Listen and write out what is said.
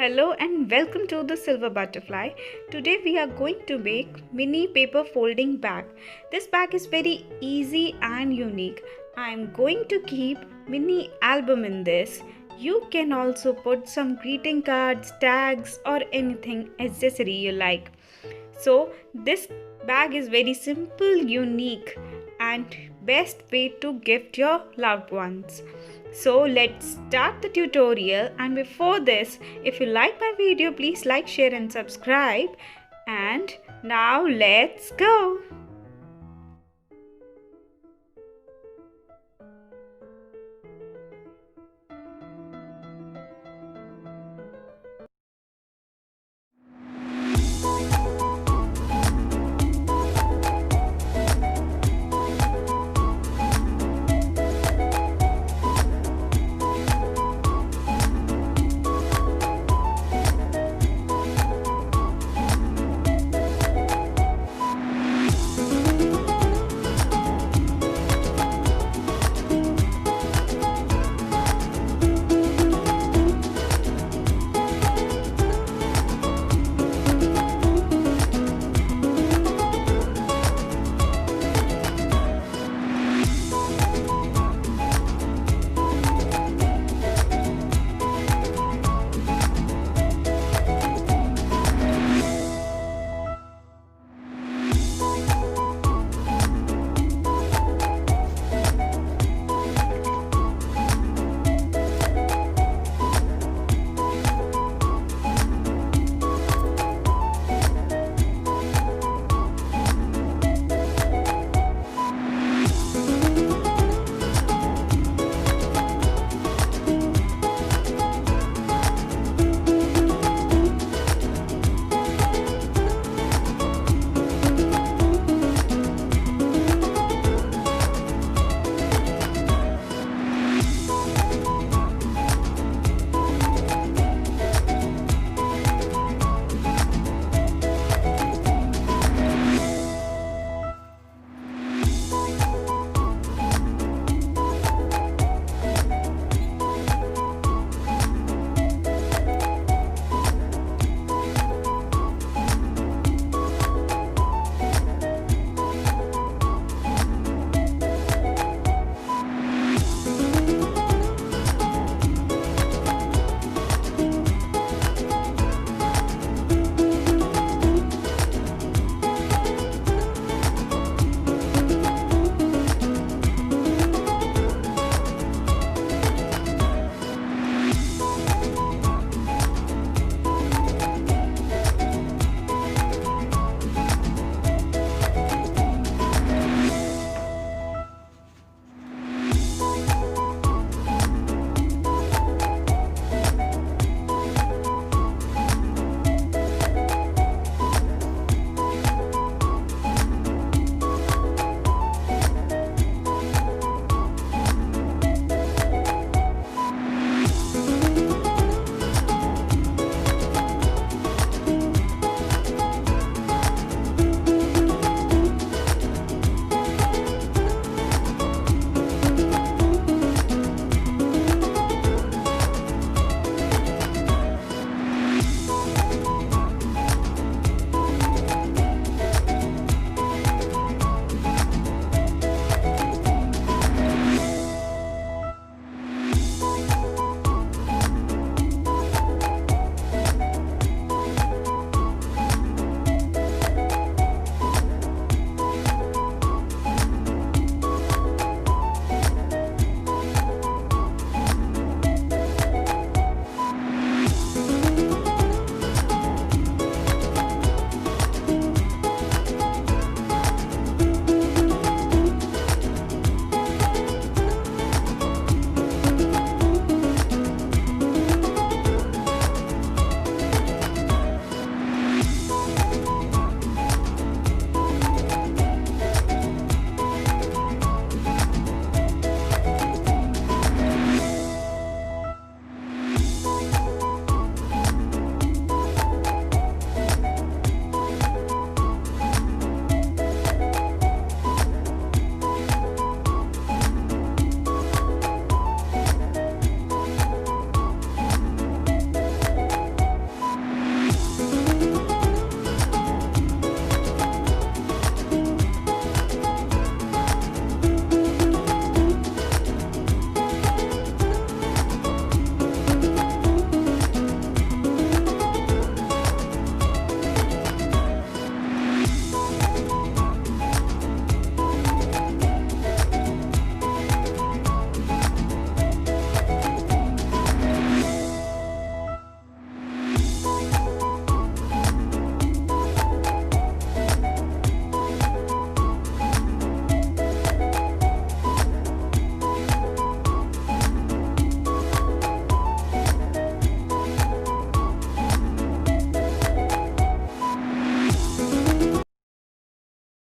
Hello and welcome to the Silver Butterfly. Today we are going to make mini paper folding bag. This bag is very easy and unique. I am going to keep mini album in this. You can also put some greeting cards, tags or anything accessory you like. So this bag is very simple, unique and best way to gift your loved ones. So let's start the tutorial, and before this, if you like my video, please like, share and subscribe. And now let's go.